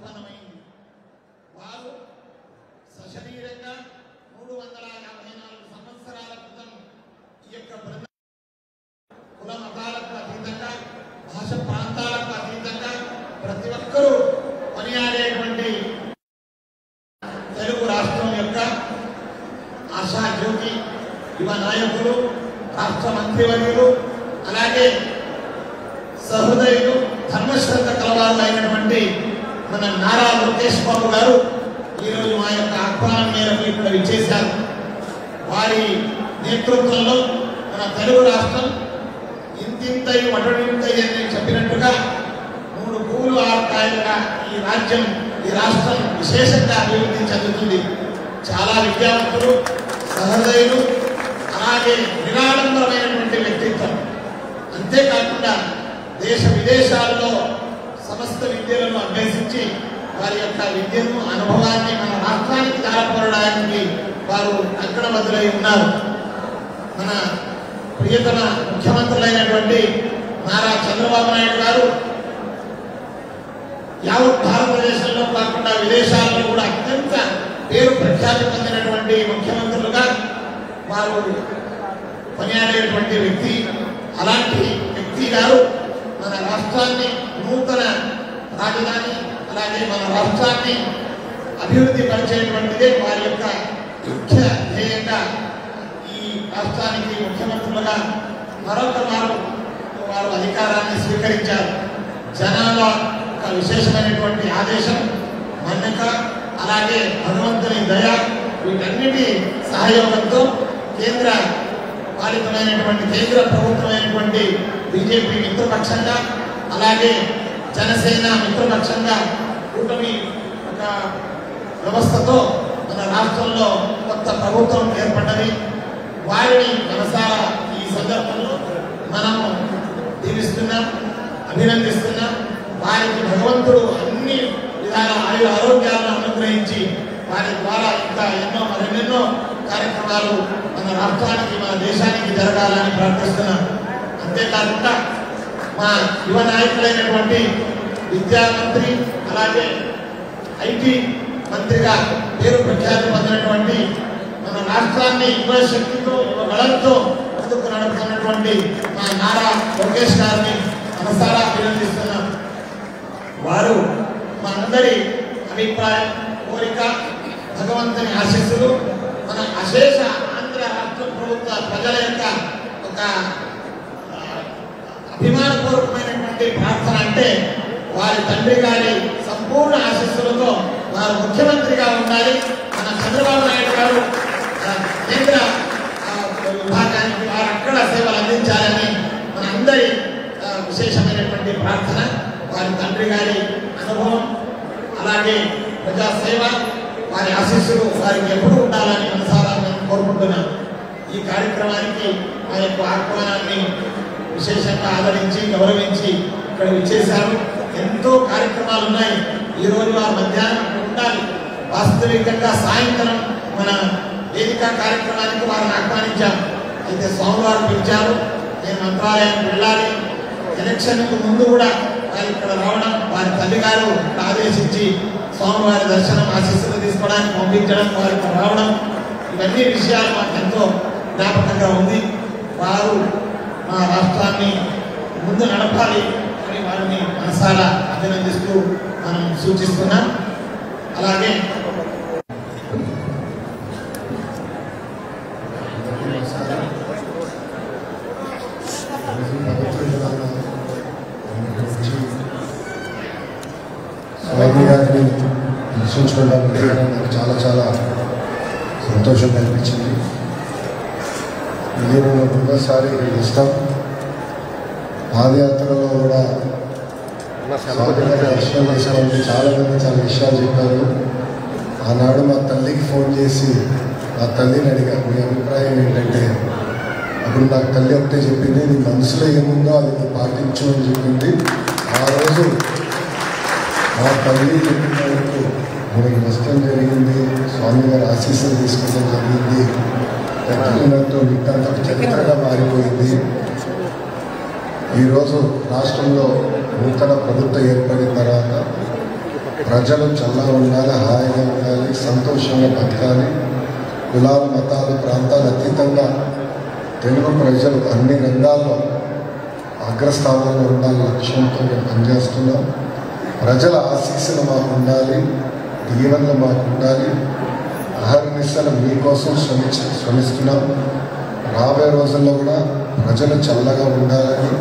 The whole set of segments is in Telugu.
సంపన్నమైంది. వారు సశరీరంగా 354 సంవత్సరాల క్రితం ఈ యొక్క బృందం కుల మతాలకు అతీతంగా, భాష ప్రాంతాలకు అతీతంగా ప్రతి ఒక్కరూ పనియాడేటువంటి తెలుగు రాష్ట్రం యొక్క ఆశాజ్యోతి, యువ నాయకులు, రాష్ట్ర మంత్రివర్యులు, అలాగే సహృదయులు, ధర్మశ్రద్ధ కలవారు అయినటువంటి మన నారా లోకేష్ బాబు గారు ఈరోజు మా యొక్క ఆహ్వానం మేరకు ఇక్కడ విచ్చేశారు. వారి నేతృత్వంలో మన తెలుగు రాష్ట్రం ఇంతింతయి వటడింతయి అని చెప్పినట్టుగా 3 పువ్వులు 6 కాయలుగా ఈ రాజ్యం, ఈ రాష్ట్రం విశేషంగా అభివృద్ధి చెందుతుంది. చాలా విద్యావంతులు, సహృదయులు, అలాగే నిరాడంబరమైనటువంటి వ్యక్తిత్వం. అంతేకాకుండా దేశ విదేశాల్లో సమస్త విద్యలను అభ్యసించి వారి యొక్క విద్యను, అనుభవాన్ని మన రాష్ట్రానికి దారపోరడానికి వారు అంకణబద్ధులై ఉన్నారు. మన ప్రియతమ ముఖ్యమంత్రులైనటువంటి నారా చంద్రబాబు నాయుడు గారు యావత్ భారతదేశంలో కాకుండా విదేశాల్లో కూడా అత్యంత పేరు ప్రఖ్యాతి పొందినటువంటి ముఖ్యమంత్రులుగా వారు పనియాడేటువంటి వ్యక్తి. అలాంటి వ్యక్తి గారు మన రాష్ట్రాన్ని నూతన రాజధాని, అలాగే మన రాష్ట్రాన్ని అభివృద్ధి పరిచేటువంటిదే వారి యొక్క ముఖ్య ధ్యేయంగా ఈ రాష్ట్రానికి ముఖ్యమంత్రులుగా మరొక వారు అధికారాన్ని స్వీకరించారు. జనాల ఒక విశేషమైనటువంటి ఆదేశం, మన్నిక, అలాగే భగవంతుని దయ, వీటన్నిటి సహయోగంతో కేంద్ర పాలితమైనటువంటి కేంద్ర ప్రభుత్వమైనటువంటి బీజేపీ మిత్రపక్షంగా, అలాగే జనసేన మిత్రపక్షంగా కూటమి ఒక వ్యవస్థతో మన రాష్ట్రంలో కొత్త ప్రభుత్వం ఏర్పడ్డది. వారిని మనసారా ఈ సందర్భంలో మనము దీవిస్తున్నాం, అభినందిస్తున్నాం. వారికి భగవంతుడు అన్ని విధాల ఆయుర ఆరోగ్యాలను అనుగ్రహించి వారి ద్వారా ఇంకా మరెన్నెన్నో కార్యక్రమాలు మన రాష్ట్రానికి, మన దేశానికి జరగాలని ప్రార్థిస్తున్నాం. అంతేకాకుండా మా యువ నాయకులైనటువంటి విద్యా మంత్రి, అలాగే ఐటీ మంత్రిగా పేరు ప్రఖ్యాతి పొందినటువంటి మన రాష్ట్రాన్ని యువ శక్తితో, యువ బలంతో ముందుకు నడుపుతున్నటువంటి మా నారా లోకేష్ గారిని మనసారా అభినందిస్తున్నాం. వారు మా అందరి అభిప్రాయం, కోరిక, భగవంతుని ఆశీస్సులు, మన అశేష ఆంధ్ర రాష్ట్ర ప్రభుత్వ ప్రజల యొక్క ఒక అభిమానపూర్వకమైనటువంటి ప్రార్థన అంటే వారి తండ్రి గారి సంపూర్ణ ఆశీస్సులతో వారు ముఖ్యమంత్రిగా ఉండాలి. మన చంద్రబాబు నాయుడు గారు కేంద్ర విభాగానికి వారు అక్కడ సేవలు అందించాలని మన అందరి విశేషమైనటువంటి ప్రార్థన. వారి తండ్రి గారి అనుభవం, అలాగే ప్రజాసేవ, వారి ఆశీస్సులు వారికి ఎప్పుడు ఉండాలని మనసారా మేము కోరుకుంటున్నాం. ఈ కార్యక్రమానికి మా యొక్క ఆహ్వానాన్ని విశేషంగా ఆదరించి, గౌరవించి ఇక్కడ విచ్చేశారు. ఎంతో కార్యక్రమాలు ఉన్నాయి. ఈరోజు వారు మధ్యాహ్నం ఉండాలి. వాస్తవికంగా సాయంత్రం మన వేదిక కార్యక్రమానికి వారిని ఆహ్వానించాం. అయితే స్వామివారు పిలిచారు, నేను మంత్రాలయానికి వెళ్ళాలి. ఎలక్షన్కు ముందు కూడా వారు ఇక్కడ రావడం, వారి తల్లిగారు ఆదేశించి స్వామివారి దర్శనం, ఆశీస్సులు తీసుకోవడానికి పంపించడం, వారికి రావడం, ఇవన్నీ విషయాలు మాకు ఎంతో జ్ఞాపకంగా ఉంది. వారు మా రాష్ట్రాన్ని ముందు నడపాలి అని వారిని మనసారా అభినందిస్తూ మనం సూచిస్తున్నాం. అలాగే స్వామి గారిని దర్శించుకోవడానికి నాకు చాలా చాలా సంతోషం కనిపించింది. ఇది నేను ఒకసారి ఇష్టం. పాదయాత్రలో కూడా దర్శనం చేసుకోవాలని చాలామంది చాలా విషయాలు చెప్పారు. ఆనాడు మా తల్లికి ఫోన్ చేసి మా తల్లిని అడిగా, మీ అభిప్రాయం ఏంటంటే, అప్పుడు నాకు తల్లి ఒకటే చెప్పింది, నీ మనసులో ఏముందో అది నువ్వు పాటించు అని చెప్పింది. ఆ రోజు మా తల్లి చెప్పిన వరకు మనకి నష్టం జరిగింది, స్వామి గారి ఆశీస్సులు తీసుకోవడం జరిగింది. తగ్గినట్టు ఇంతంత చరిత్రగా మారిపోయింది. ఈరోజు రాష్ట్రంలో నూతన ప్రభుత్వం ఏర్పడిన తర్వాత ప్రజలు చల్లగా ఉండాలి, హాయిగా ఉండాలి, సంతోషంగా బతకాలి. కులాలు, మతాలు, ప్రాంతాలు అతీతంగా తెలుగు ప్రజలు అన్ని రంగాల్లో అగ్రస్థానంలో ఉండాలి లక్ష్యంతో మేము పనిచేస్తున్నాం. ప్రజల ఆశీస్సులు మాకు ఉండాలి, దీవెనలు మాకు ఉండాలి. అహర్నిశలు మీకోసం శ్రమిస్తున్నాం. రాబోయే రోజుల్లో కూడా ప్రజలు చల్లగా ఉండాలని,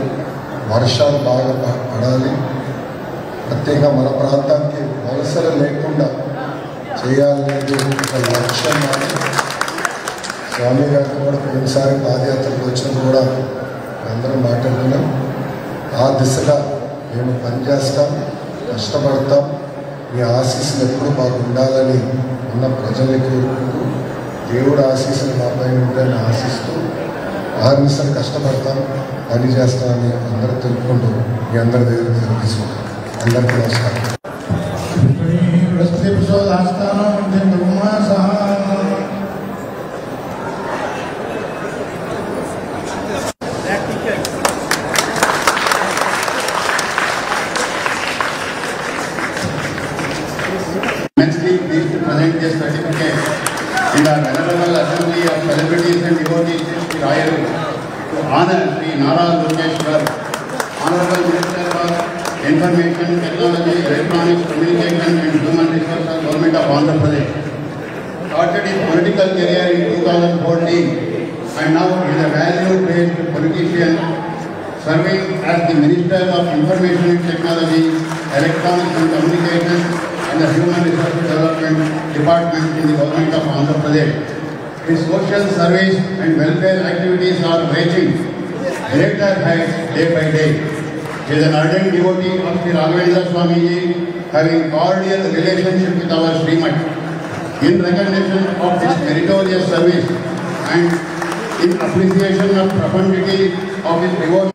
వర్షాలు బాగా పడాలి, ప్రత్యేకంగా మన ప్రాంతానికి వలసలు లేకుండా చేయాలనేది ఒక లక్ష్యం. స్వామి గారికి కూడా పోయినసారి పాదయాత్రకు వచ్చినప్పుడు కూడా అందరం మాట్లాడుకున్నాం. ఆ దిశగా మేము పనిచేస్తాం, కష్టపడతాం. మీ ఆశీస్సులు ఎప్పుడు మాకు ఉండాలని ఉన్న ప్రజల్ని కోరుకుంటూ, దేవుడు ఆశీస్సులు మా పైన ఉంటాయని ఆశిస్తూ ఆర్మిసలు కష్టపడతాం, పని చేస్తామని అందరూ తెలుపుకుంటూ మీ అందరి దగ్గర తీసుకుంటాం. అందరికీ నమస్కారం. Immensely pleased to present this certificate in the Venerable Assembly of Celebrities and Devotees Sri Rayaru to honor Sri Nara Lokesh Garu, Honorable Minister of Information Technology, Electronics, Communication and Human Resources, Government of Andhra Pradesh. Started his political career in 2014 and now is a value-based politician serving as the Minister of Information and Technology, Electronics and Communication and the Human Resources Development Department in the Government of Andhra Pradesh. His social service and welfare activities are reaching greater heights day by day. He is an ardent devotee of Sri Raghavendra Swamiji, having cordial relationship with our Srimat. In recognition of his meritorious service and in appreciation of profundity of his devotion